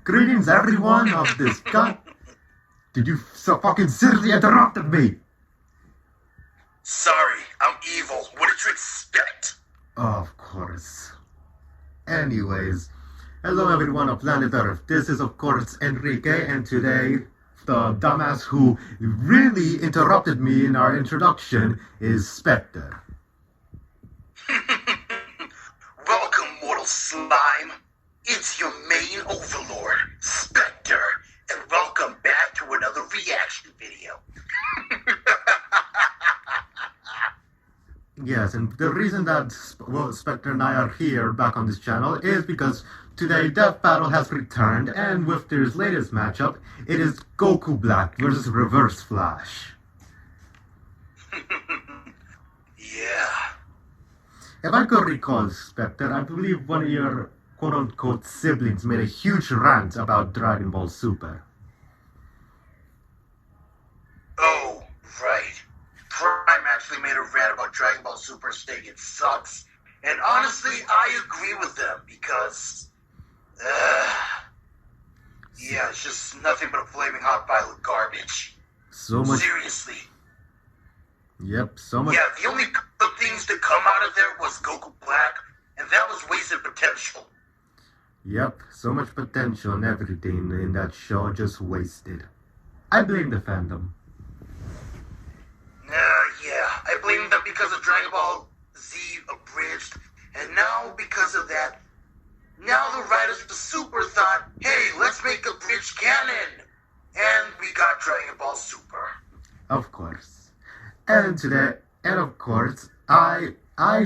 Greetings, everyone of this god. Did you so fucking seriously interrupted me? Sorry, I'm evil. What did you expect? Of course. Anyways, hello everyone of planet Earth. This is of course Enrique, and today the dumbass who really interrupted me in our introduction is Spectre. Welcome, mortal slime. It's your main overlord, Spectre, and welcome back to another reaction video. Yes, and the reason that Spectre and I are here back on this channel is because today Death Battle has returned, and with their latest matchup, it is Goku Black versus Reverse Flash. Yeah. If I could recall, Spectre, I believe one of your quote-unquote siblings made a huge rant about Dragon Ball Super. Oh, right. Prime actually made a rant about Dragon Ball Super saying it sucks. And honestly, I agree with them because... yeah, it's just nothing but a flaming hot pile of garbage. So much... Seriously. Yep, so much... Yeah, the only good things to come out of there was Goku Black, and that was wasted potential. Yep, so much potential and everything in that show just wasted. I blame the fandom. Yeah, I blame them because of Dragon Ball Z abridged, and now because of that, now the writers of the Super thought, hey, let's make a bridge canon, and we got Dragon Ball Super. Of course. And today, and of course, I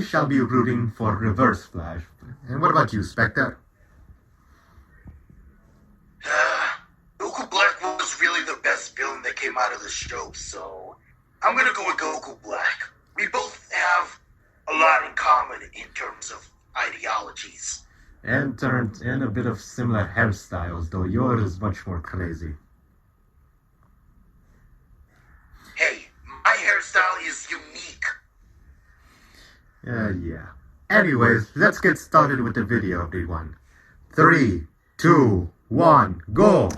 shall be rooting for Reverse Flash. And what about you, Spectre? Goku Black was really the best villain that came out of the show, so I'm gonna go with Goku Black. We both have a lot in common in terms of ideologies. And a bit of similar hairstyles, though yours is much more crazy. Hey, my hairstyle is unique. Yeah. Anyways, let's get started with the video, everyone. 3, 2, 1, go!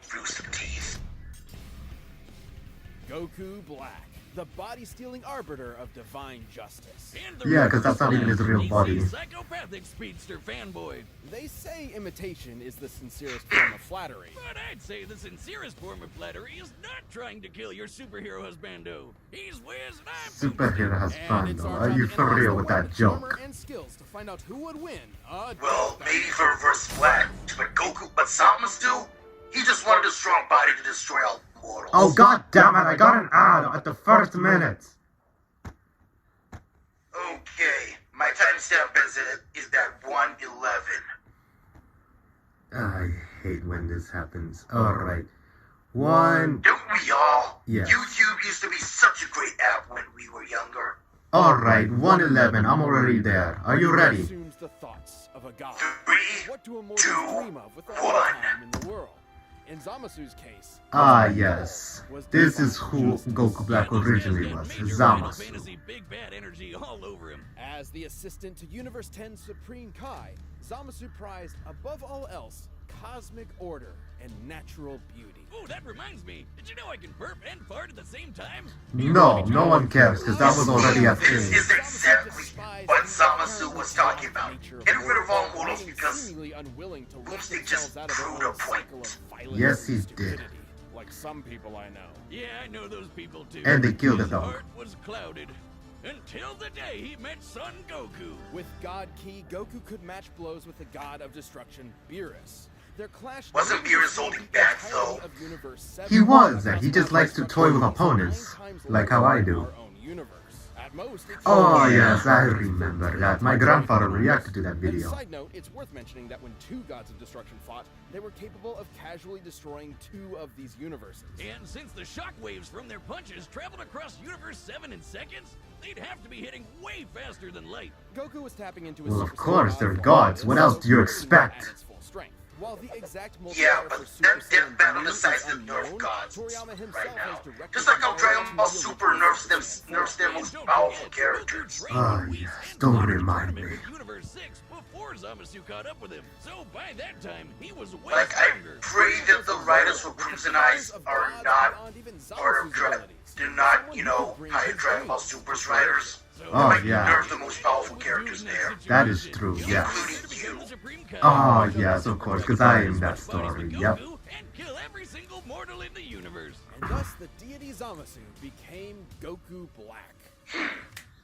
Through some teeth. Goku Black, the body-stealing arbiter of divine justice. Yeah, because that's not even his real body. Psychopathic speedster fanboy. They say imitation is the sincerest form of flattery. But I'd say the sincerest form of flattery is not trying to kill your superhero husbando. He's whiz and I'm Superhero has And fun, it's though. our Are time you to for analyze real the with that weapons, armor, joke? and skills to find out who would win. Well, maybe for Reverse Flash, but Zamasu, he just wanted a strong body to destroy all mortals. Oh, god damn it, I got an ad at the first minute. Okay, my timestamp is that 1:11. I hate when this happens. Alright. 1... Don't we all? Yes. YouTube used to be such a great app when we were younger. Alright, 1:11. I'm already there. Are you ready? Assumes the thoughts of a god. 3, What do immortals 2, dream of with all the 1. time in the world? In Zamasu's case, Ah, yes. This is who Goku Black originally was, Zamasu. Fantasy big bad energy all over him. as the assistant to Universe 10's Supreme Kai, Zamasu prized, above all else, cosmic order and natural beauty. Oh, that reminds me. Did you know I can burp and fart at the same time? No one cares, because that was already a This thing. is exactly what Zamasu was talking about. Get rid of all mortals because Boomstick just proved a point. Yes, he did. Like some people I know. Yeah, I know those people too. And they killed the His dog. heart was clouded until the day he met Son Goku. With God Ki, Goku could match blows with the god of destruction, Beerus. Their clash Wasn't Beerus holding back, though? He was, and he just likes to toy with opponents, like how I do. Oh yes, I remember that. My grandfather reacted to that video. Side note, it's worth mentioning that when two gods of destruction fought, they were capable of casually destroying two of these universes. And since the shockwaves from their punches traveled across Universe 7 in seconds, they'd have to be hitting way faster than light. Goku was tapping into his Well, of Super course, Saiyan they're God gods. form What and else do you Goku expect? at its full strength. While the exact Yeah, multiplier but for Super that death Saiyan battle Blue decides is to nerf unknown, gods Toriyama himself right now. has directed Just like how the Dragon Ball to Super wield nerfs their most powerful characters. Yes, don't remind me. Universe 6 before Zamasu caught up with him. So by that time, he was way Like, I stronger. pray that the writers for Crimson Eyes are not part of they're not, higher Dragon Ball Super's writers. Oh, Like, yeah. nerf the most powerful characters there, That is true, yeah. including you. Oh, yes, of course, because I am that story, yep. And kill every single mortal in the universe. And thus the deity Zamasu became Goku Black.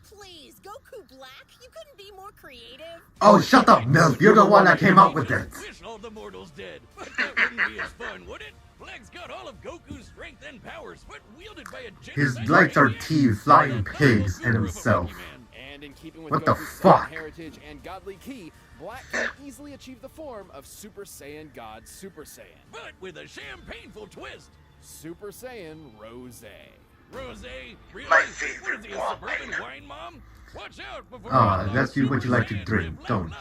Please, Goku Black, you couldn't be more creative. Oh, shut up, Milf. You're the one that came up with it. Wish all the mortals dead, but that wouldn't be as fun, would it? Black's got all of Goku's strength and powers, but wielded by a His genocide legs are maniac. teeth, flying pigs, and himself. And in keeping with What the Goku's fuck? Saiyan heritage and godly ki, Black can easily achieve the form of Super Saiyan God Super Saiyan. But with a champagneful twist. Super Saiyan Rose. Rose, really? My favorite What is he, a wine. suburban wine mom? Watch out before Ah, he unlocks that's what you Super like to Saiyan drink, with don't love.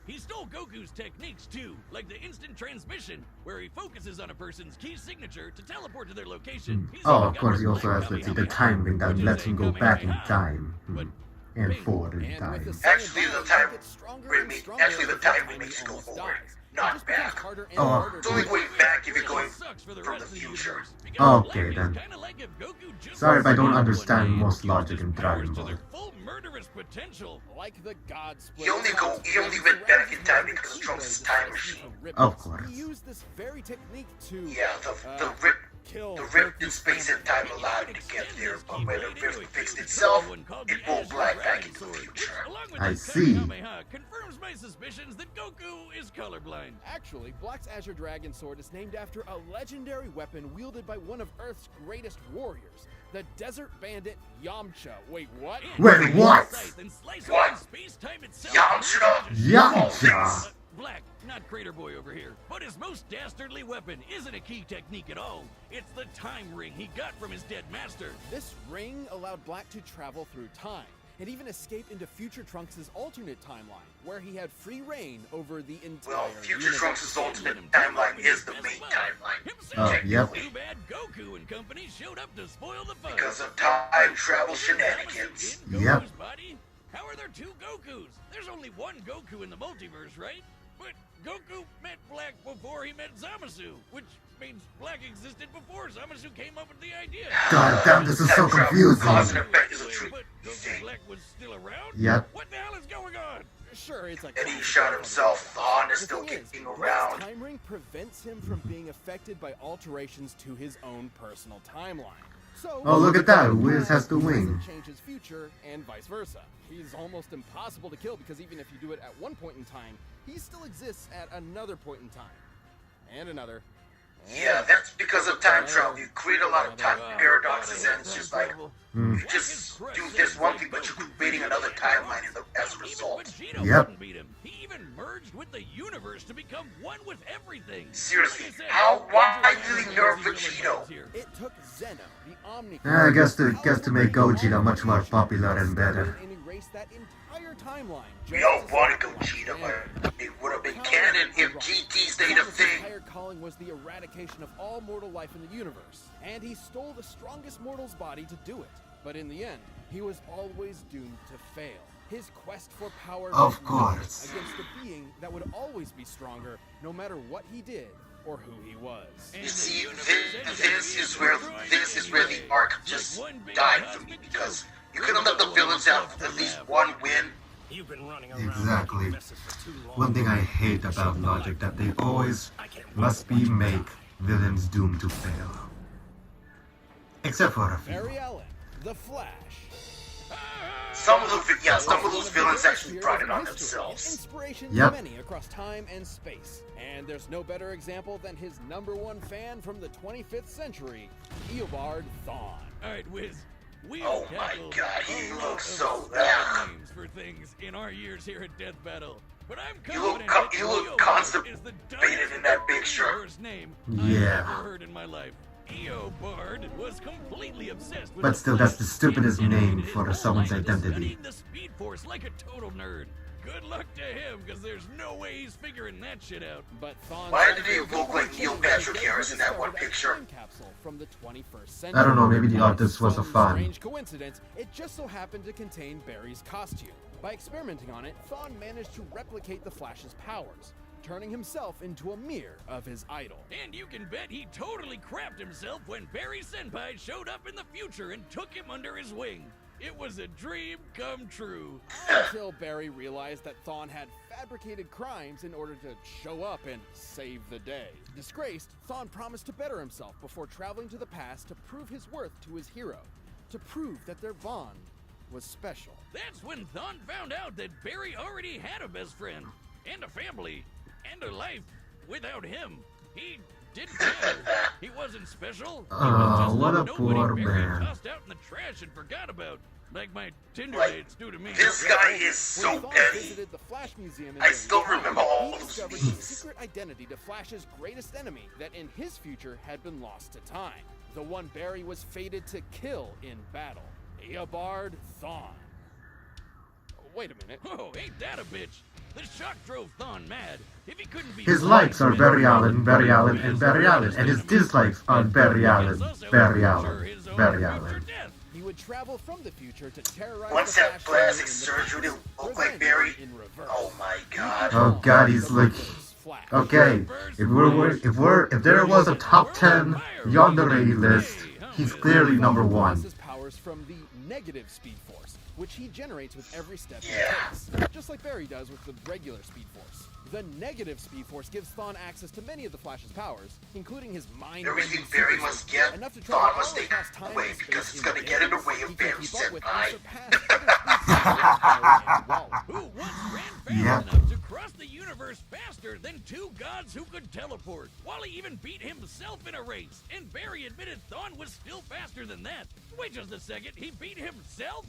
you? He stole Goku's techniques too, like the instant transmission, where he focuses on a person's key signature to teleport to their location. He's Oh, even of got course, he the also has, let's see, the time ring that lets him go back in time. And forward in And time. with the Actually, Saiyan the God, time he gets stronger ring and makes- stronger actually, the every time time ring makes he you go almost forward, dies. not It just becomes back. harder and Oh. harder It's only to going back if you're going sucks for the from rest the of the future. universe, because Okay, Black is then. kinda like if Goku just Sorry if I don't one understand day most used logic his in Dragon powers to Ball. their full murderous potential. Like the God split. He only went back in time because of Trunks' time machine. Of course. He used this very technique to Yeah, the kill rift in Goku's space and time allowed him to get there, but when the rift fixed itself, it pulled Black back into the future. I see. Confirms my suspicions that Goku is colorblind. Actually, Black's Azure Dragon Sword is named after a legendary weapon wielded by one of Earth's greatest warriors, the desert bandit Yamcha. Wait, what? Wait, what? What? Space-time itself. Yamcha? Yamcha! Black, not Crater Boy over here, but his most dastardly weapon isn't a key technique at all. It's the time ring he got from his dead master. This ring allowed Black to travel through time and even escape into Future Trunks' alternate timeline, where he had free reign over the entire Well, Future universe. Trunks' ultimate timeline is the main timeline. Himself. yep. Too bad Goku and company showed up to spoil the fun. Because of time travel shenanigans. In Goku's Yep. body? How are there two Gokus? There's only one Goku in the multiverse, right? But Goku met Black before he met Zamasu, which means Black existed before Zamasu came up with the idea. God damn, this is so Time travel confusing. cause and effect is a truth. But Goku Black was still around? Yep. What the hell is going on? Sure, it's a And he shot himself. The Han is The still thing is, kicking Black's around. time ring prevents him from being affected by alterations to his own personal timeline. So, Oh, look at that. Wiz has the he wing. doesn't change his future, and vice versa. He's almost impossible to kill because even if you do it at one point in time, he still exists at another point in time. And another. Yeah, that's because of time travel. You create a lot of time paradoxes, and it's just like you just do this one thing, but you're creating another timeline as a result. Vegeta Yep. wouldn't beat him. He even merged with the universe to become one with everything. Seriously, Like I said, why did he nerf Vegito? It took Zeno, the Omni. I guess to make Gogeta much more popular and better. And erase that entire timeline. We all wanted Gogeta, but it would have been canon if GT stayed a His thing. entire calling was the eradication of all mortal life in the universe, and he stole the strongest mortal's body to do it. But in the end, he was always doomed to fail. His quest for power Of was nothing course. against the being that would always be stronger, no matter what he did or who he was. You see, this is where the arc just died for me, because you couldn't let the villains have at least one win. You've been running around Exactly. messes for too long. One thing I hate about logic that they always must be make villains doomed to fail. Except for a few. Barry Allen, The Flash. Some of those villains actually brought it on themselves. Inspiration Yep. to many across time and space. And there's no better example than his #1 fan from the 25th century, Eobard Thawne. Alright, Wiz. We Oh have my tackled God, a he lot looks of so bad names for things in our years here at Death Battle. But I'm You look confident co- that you look Eobard constipated is the in that big shirt. worst name Yeah. I've ever heard in my life. Eobard was completely obsessed with But the still, that's Flash the stupidest and name dedicated for his whole someone's life to identity. studying the Speed Force like a total nerd. good luck to him, because there's no way he's figuring that shit out. But Thawne Why did he look like Neil Patrick Harris in that one picture? Time capsule from the 21st century. I don't know, maybe the artist was a Some fan. strange coincidence, it just so happened to contain Barry's costume. By experimenting on it, Thawne managed to replicate the Flash's powers, turning himself into a mirror of his idol. And you can bet he totally crapped himself when Barry Senpai showed up in the future and took him under his wing. It was a dream come true. Until Barry realized that Thawne had fabricated crimes in order to show up and save the day. Disgraced, Thawne promised to better himself before traveling to the past to prove his worth to his hero, to prove that their bond was special. That's when Thawne found out that Barry already had a best friend, and a family, and a life without him. He didn't care. He wasn't special. He was just what a nobody poor Barry man. tossed out in the trash and forgot about. Like my Tinder Like, dates do to me. This guy is When so Thawne petty. visited the Flash Museum in I still Barry's remember town, all he those discovered memes. the secret identity to Flash's greatest enemy that in his future had been lost to time. The one Barry was fated to kill in battle. Eobard Thawne. Wait a minute. Oh, ain't that a bitch? The shock drove Thawne mad. If he couldn't be His likes are Barry Allen, Barry Allen, and Barry Allen, and his dislikes are Barry Allen, Barry Allen, Barry Allen. He would travel from the future to terrorize Once the that Flash plastic in the surgery past. look like Revenge Barry. in reverse. Oh my god. Oh god, he's like, Flash. okay, if there was a top 10 yandere list, he's clearly number one. His powers from the negative Speed Force, which he generates with every step Yeah. he takes, just like Barry does with the regular Speed Force. The negative Speed Force gives Thawne access to many of the Flash's powers, including his mind. Everything Barry must get, enough to travel Thawne must all take across time away and because space it's gonna in get in the minutes. way He of can Barry keep up with Senpai. unsurpassed other speed forces, Barry and Waller. Who once ran fast Yep. enough to cross the universe faster than two gods who could teleport. Wally even beat himself in a race, and Barry admitted Thawne was still faster than that. Wait just a second, he beat himself?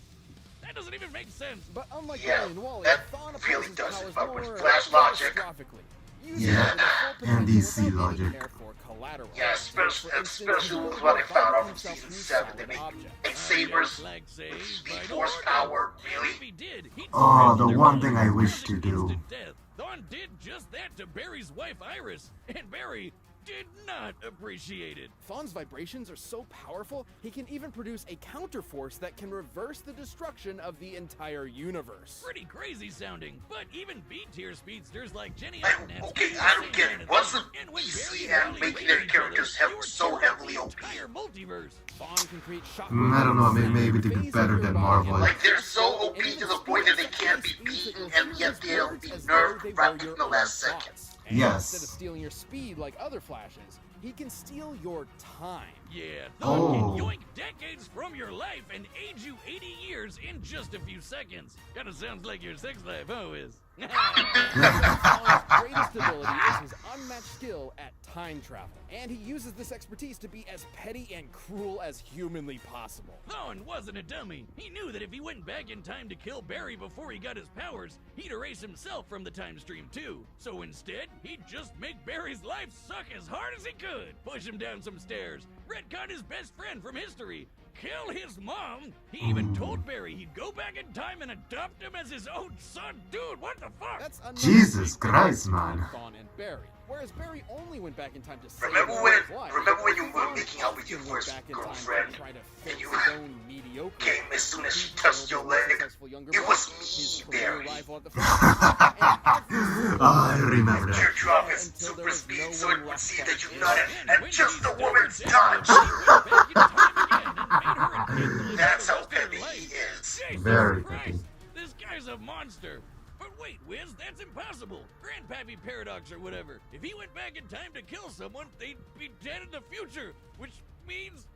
That doesn't even make sense. But unlike Yeah, Barry and Wally, that Thawne really approaches doesn't powers fuck with more Flash logic. catastrophically, using Yeah, it to the full and potential DC without any logic. care for collateral. Yeah, For especially instance, with what I found out from himself season through 7. They solid make objects. lightsabers Like say, with Speed Vital Force Organ. power, If really? he did, he'd Oh, surrender the their one powers thing I wish causing to do. instant death. Thawne did just that to Barry's wife Iris, and Barry did not appreciate it. Thawne's vibrations are so powerful, he can even produce a counterforce that can reverse the destruction of the entire universe. Pretty crazy sounding, but even B-tier speedsters like Jenny Like, Ironhead okay, do the I don't same get kind it. of What's thing. the And when DC Barry and Wally making rated their each characters other, have they were so tearing heavily the OP? entire multiverse. Thawne can create shock I don't know, waves, maybe they do phase better of your than body, Marvel. and Like, they're so and OP to even the point that they speeds can't be at speeds that beaten, will and use yet they'll words be as though nerfed they were right your in the own last second. thoughts. And Yes. instead of stealing your speed like other Flashes, he can steal your time. Yeah, Oh. Thawne can yoink decades from your life and age you 80 years in just a few seconds. Kinda sounds like your sex life, huh, Wiz? Thawne's greatest ability is his unmatched skill at time travel, and he uses this expertise to be as petty and cruel as humanly possible. Thawne wasn't a dummy. He knew that if he went back in time to kill Barry before he got his powers, he'd erase himself from the time stream too. So instead, he'd just make Barry's life suck as hard as he could. Push him down some stairs, retcon his best friend from history, kill his mom. He even told Barry he'd go back in time and adopt him as his own son. Dude, what the fuck? That's another Jesus big Christ, difference man. between Thawne and Barry. Whereas Barry only went back in time to save Remember Barry's when- life. remember when you were Thawne making out with your often went first back in time to girlfriend, try to and fix you his own mediocre came as soon as she He touched your killed the leg? successful younger It brother, was his me, career Barry. rival at the front, and I remember that. Teardrop his Until there super was speed no so one it would left see but that you him. nutted And when at just he a started woman's death, touch. he went back in time again and made her incapable of That's the how rest of her petty life. he is. Jesus Very Christ, petty. this guy's a monster. But wait, Wiz, that's impossible. Grandpappy paradox or whatever. If he went back in time to kill someone, they'd be dead in the future, which means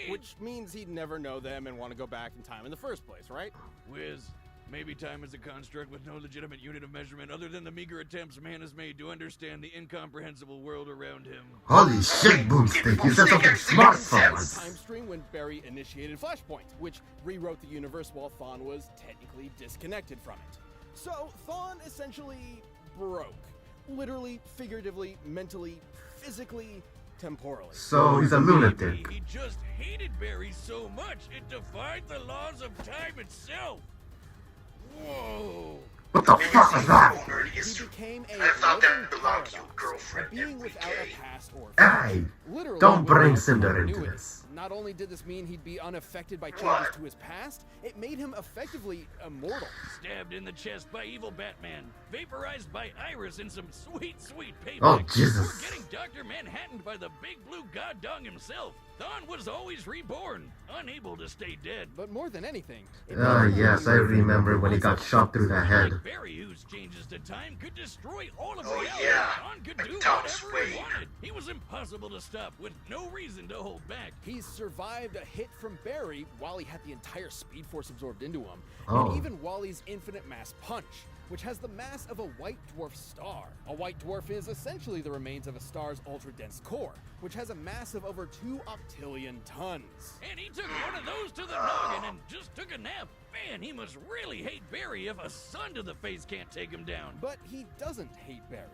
which means he'd never know them and want to go back in time in the first place, right? Wiz, maybe time is a construct with no legitimate unit of measurement other than the meager attempts man has made to understand the incomprehensible world around him. Holy shit, Boomstick, you said something smart for once. Time stream when Barry initiated Flashpoint, which rewrote the universe while Thawne was technically disconnected from it. So Thawne essentially broke. Literally, figuratively, mentally, physically, temporally. So he's a lunatic. He just hated Barry so much it defied the laws of time itself. Whoa. What the fuck was that? Owner in He history. became a I thought that living belonged to your paradox, girlfriend, a being without a Enrique. past or Hey, future. Literally don't bring without Cinder into continuity. this. Not only did this mean he'd be unaffected by changes What? to his past, it made him effectively immortal. Stabbed in the chest by evil Batman. Vaporized by Iris in some sweet, sweet payback. Oh, Jesus. Or getting Dr. Manhattan by the big blue god dong himself. Thawne was always reborn, unable to stay dead. But more than anything, it Ah, made him yes, I remember when he got shot through the head. Like Barry, whose changes to time could destroy all of Oh, reality. yeah. Thawne could Like do Thomas whatever he Wayne. wanted. He was impossible to stop with no reason to hold back. He's survived a hit from Barry while he had the entire Speed Force absorbed into him, Oh. and even Wally's infinite mass punch, which has the mass of a white dwarf star. A white dwarf is essentially the remains of a star's ultra-dense core, which has a mass of over 2 octillion tons. And he took one of those to the noggin and just took a nap. Man, he must really hate Barry if a sun to the face can't take him down. But he doesn't hate Barry.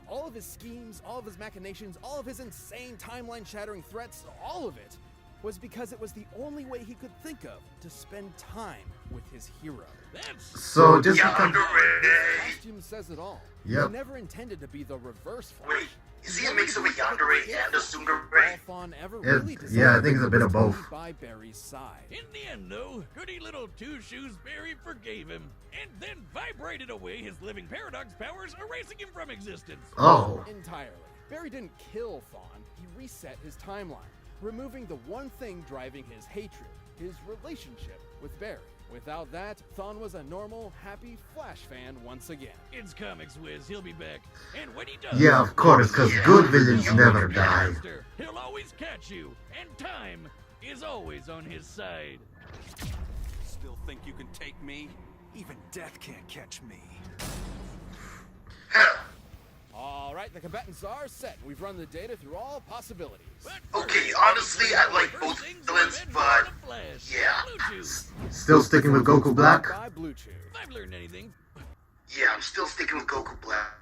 All of his schemes, all of his machinations, all of his insane timeline-shattering threats, all of it was because it was the only way he could think of to spend time with his hero. That's So just Yeah, because... Yandere. Costume says it all. Yep. He never intended to be the reverse Flash. Wait, is he a mix of a Yandere and a All Tsundere? Fawn ever It- really yeah, I think it's a bit of was to be both. By Barry's side. in the end, though, goody little Two Shoes Barry forgave him and then vibrated away his living paradox powers, erasing him from existence. Oh. Entirely. Barry didn't kill Thawne. He reset his timeline, removing the one thing driving his hatred, his relationship with Barry. Without that, Thawne was a normal, happy Flash fan once again. It's Comics Wiz, he'll be back. And when he does, Yeah, of course, because good villains never die. Master, he'll always catch you, and time is always on his side. Still think you can take me? Even death can't catch me. All right, the combatants are set. We've run the data through all possibilities. But Okay, first, honestly, I like first both things villains, invented but by the Flash. yeah. Bluetooth. Still sticking with Goku Black? By Blue Chew. If I've learned anything, Yeah, I'm still sticking with Goku Black.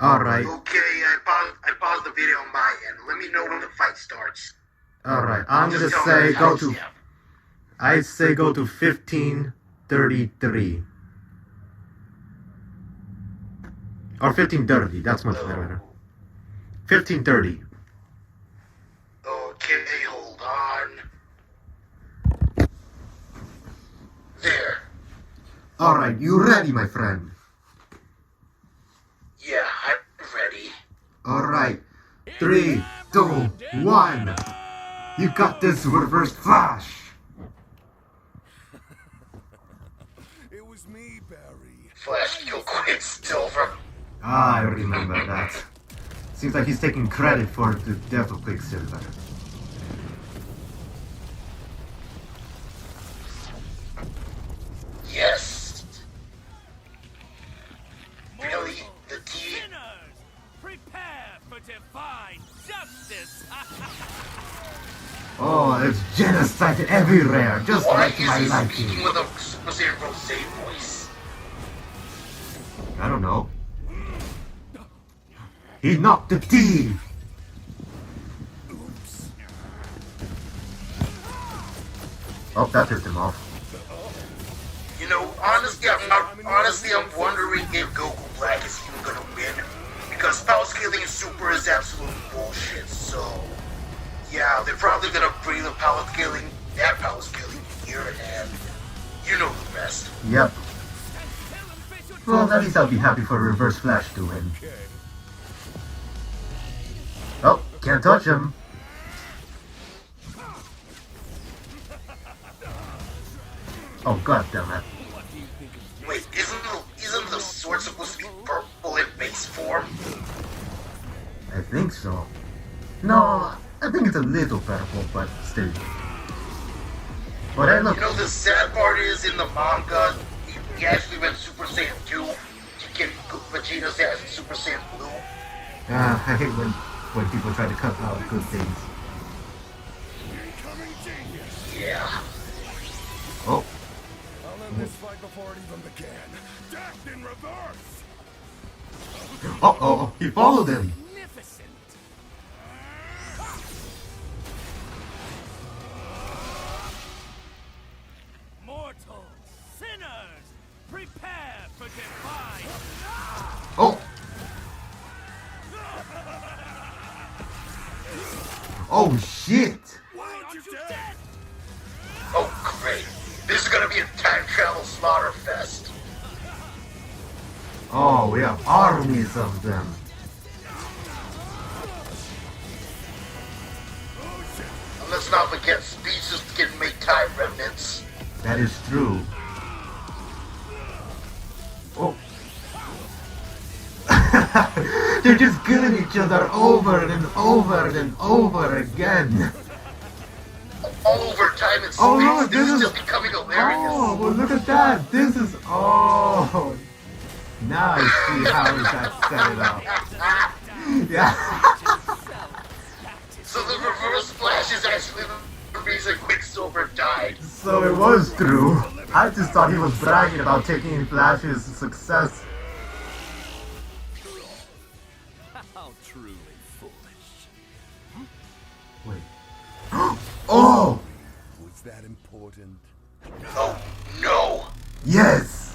Alright, Okay, I paused the video on my end. Let me know when the fight starts. alright. I'm gonna Just tell say me go how to... it's- I say go to 1533. Or 1530, that's much better. 1530. Okay, hold on. There. Alright, you ready, my friend? Yeah, I'm ready. Alright. 3, 2, 1. You got this, Reverse Flash! It was me, Barry. Flash kill Quicksilver. Ah, I remember that. Seems like he's taking credit for the death of Quicksilver. Yes. Really? The T? Sinners, prepare for divine justice. Oh, it's genocide everywhere, just Why like is my he liking. speaking with a Super Saiyan Rose voice? I don't know. He knocked the thief! Oh, that pissed him off. You know, honestly, I'm wondering if Goku Black is even gonna win. Because power scaling in Super is absolute bullshit, so... Yeah, they're probably gonna bring that power scaling here, and... You know the rest. Yep. Well, at least I'll be happy for Reverse Flash to win. Oh, can't touch him. Oh, god damn it. Wait, isn't the sword supposed to be purple in base form? I think so. No, I think it's a little purple, but still. But I look. You know, the sad part is, in the manga, he actually went Super Saiyan 2 to get Vegeta's ass in Super Saiyan Blue. I hate when people try to cut out good things. Yeah. Oh, I'll end this fight before it even began. Death in reverse. oh, he followed him. Magnificent. Mortals, sinners, prepare for divine Oh! Oh shit! Why aren't you dead? Oh, great. This is gonna be a time travel slaughter fest. Oh, we have armies of them. And let's not forget speeches can make time remnants. That is true. Oh. They're just killing each other over and over and over again. Over time and space, Oh, look, this this is is- just becoming hilarious. Oh, well look at that. This is... Oh. Now I see how that set it up. Yeah. So the reverse flash is actually the reason Quicksilver died. So it was true. I just thought he was bragging about taking Flash's success. How truly foolish. Wait. Oh! Was that important? Oh, no. Yes!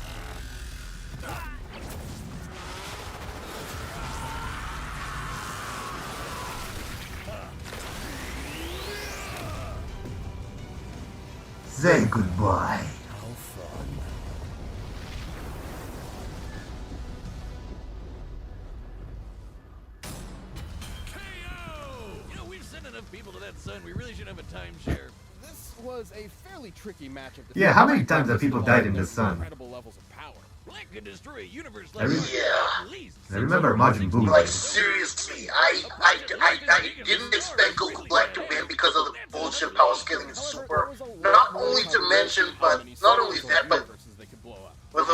Say goodbye. How fun. You know, we've sent enough people to that sun. We really should have a timeshare. This was a fairly tricky matchup. to Yeah, finish. how many times have people died in the With sun? Incredible levels of power. Black could destroy a universe I like re- ours Yeah. at least. I remember Majin Buu. Like, seriously, I didn't expect Goku Black to win because of the bullshit power scaling in Super. Not only to mention, but not only that, but They could blow up. with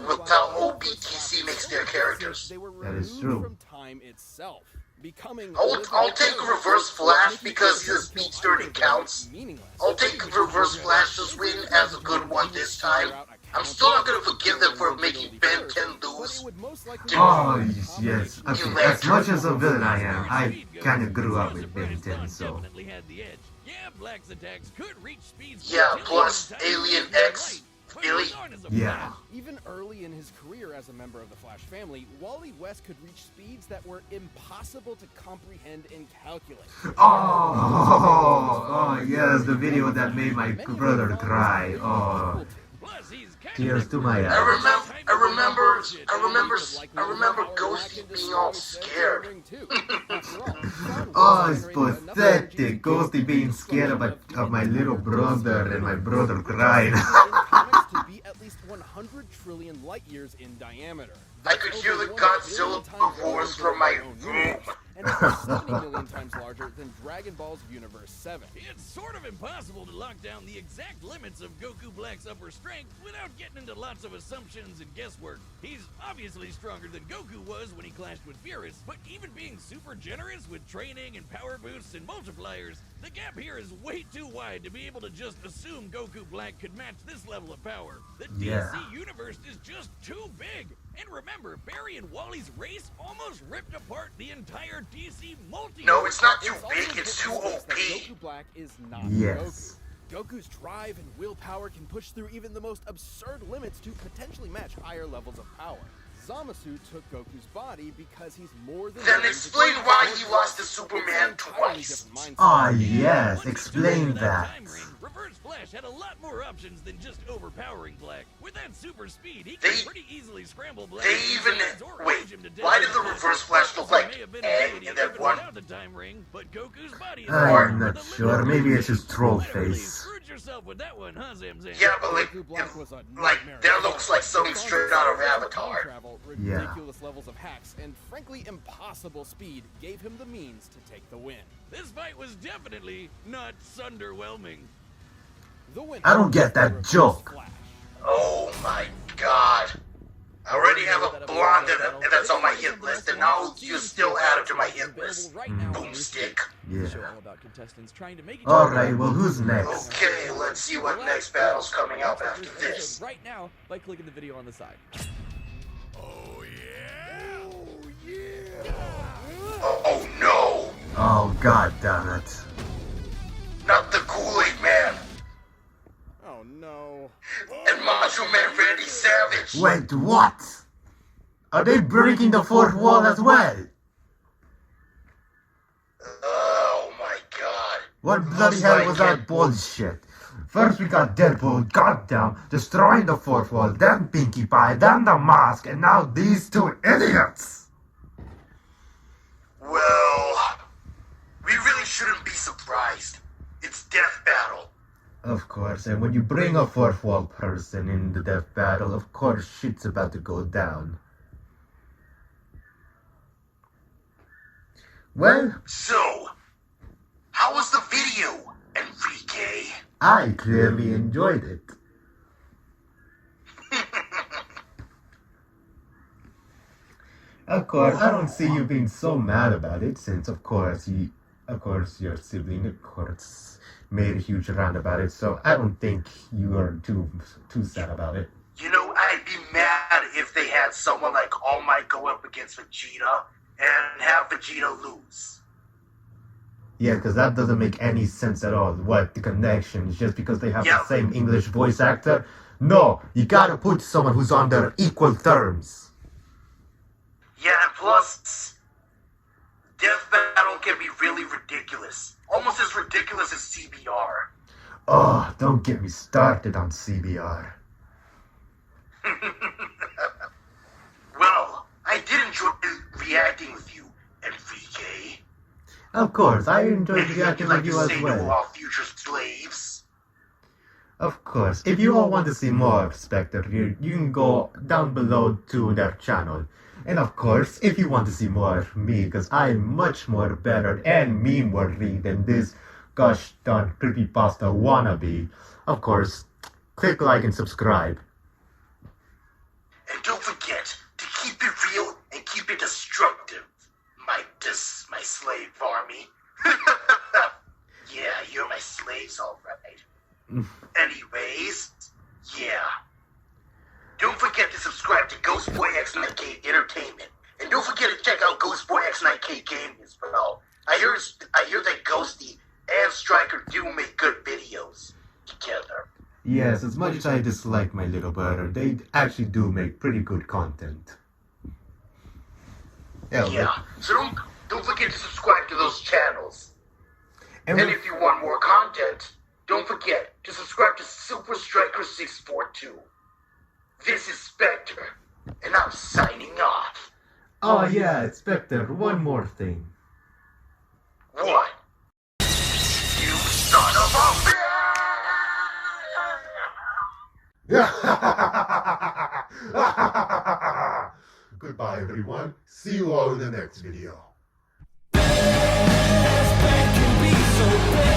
with how OBTC makes their characters. They were That is removed true. from time itself, becoming I'll take a Reverse Flash because his speed starting counts. meaningless. I'll take Reverse Flash's win as a good one this time. I'm still not gonna forgive them for making Ben 10 lose. Oh, yes. Okay, as much as a villain I am, I kind of grew up with Ben 10, so... Definitely had the edge. Yeah, Black's attacks could reach speeds. Yeah, a plus million times Alien faster than X, light. But Billy. regardless of Yeah. Even early in his career as a member of the Flash family, Wally West could reach speeds that were impossible to comprehend and calculate. Oh, yes, the video that made my brother cry. Oh, Plus, he's kind tears of to my I eyes. remember Ghosty being all scared. Oh, it's pathetic. Ghosty being scared of my little brother and my brother crying. To be at least 100 trillion light years in diameter. I could hear the Godzilla roars from my room. And it's 70 million times larger than Dragon Ball's Universe 7. It's sort of impossible to lock down the exact limits of Goku Black's upper strength without getting into lots of assumptions and guesswork. He's obviously stronger than Goku was when he clashed with Beerus, but even being super generous with training and power boosts and multipliers, the gap here is way too wide to be able to just assume Goku Black could match this level of power. The Yeah. DC universe is just too big. And remember, Barry and Wally's race almost ripped apart the entire DC multiverse. No, it's not too It's also big, it's too important that OP. Goku Black is not Yes. Goku. Goku's drive and willpower can push through even the most absurd limits to potentially match higher levels of power. Zamasu took Goku's body because he's more than... Then willing to explain go why forward he lost to with Superman an entirely twice. different mindset. Ah, yes, Once explain still in that. time ring, Reverse Flash had a lot more options than just overpowering Black. With that super speed, he They- could pretty easily scramble Black. they to even- sides or wait, edge him to death. why did the Reverse Flash look like May have been Aang ability in that even one? without the time ring, but Goku's body is I'm the not limit sure. of Maybe it's Goku. just troll Literally face. screwed yourself with that one, huh, Zam Zam? Yeah, but Goku Black was a like nightmare. that looks like something straight out of Avatar. Travel, Yeah. ridiculous levels of hacks, and frankly impossible speed gave him the means to take the win. This fight was definitely not sunderwhelming. The winner I don't get that Reverse joke. Flash. Oh my god. I already have a blonde that's on my hit list, and now you still add it to my hit list. Boomstick. Yeah. Show all about contestants trying to make each Alright, well, who's next? Okay, let's see what next battle's coming up after this. right now by clicking the video on the side. Oh no. Oh, god damn it. Not the Kool-Aid Man. Oh no. And Macho Man Randy Savage. Wait, what? Are they breaking the fourth wall as well? Oh my god. What bloody hell was that bullshit? First we got Deadpool, goddamn, destroying the fourth wall, then Pinkie Pie, then the mask, and now these two idiots! Well, we really shouldn't be surprised. It's Death Battle. Of course, and when you bring a fourth wall person in the death battle, of course shit's about to go down. Well, So, how was the video, Enrique? I clearly enjoyed it. Of course, I don't see you being so mad about it, since of course your sibling, of course, made a huge round about it. So I don't think you are too sad about it. You know, I'd be mad if they had someone like All Might go up against Vegeta and have Vegeta lose. Yeah, because that doesn't make any sense at all. What, the connection is just because they have Yeah. the same English voice actor? No, you gotta put someone who's on their equal terms. Yeah, and plus, Death Battle can be really ridiculous. Almost as ridiculous as CBR. Oh, don't get me started on CBR. Well, I did enjoy reacting with you, Enrique. Of course, I enjoyed Anything reacting you'd like with you to as say to well. our future slaves? Of course, if you all want to see more Spectre, you can go down below to their channel. And of course, if you want to see more of me, because I'm much more better and meme-worthy than this gosh darn creepypasta wannabe, of course, click like and subscribe. And don't forget to keep it real and keep it destructive, my slave army. Yeah, you're my slaves, all right. Anyways, yeah. Don't forget to subscribe to Ghostboy X9K Entertainment, and don't forget to check out Ghostboy X9K Gaming as well. I hear that Ghosty and Striker do make good videos together. Yes, as much as I dislike my little brother, they actually do make pretty good content. Yeah, so don't forget to subscribe to those channels. And And if you want more content, don't forget to subscribe to Super Striker 642. This is Spectre, and I'm signing off. oh yeah, Spectre, one more thing. What? You son of a bitch! Goodbye everyone, see you all in the next video. Can be so bad.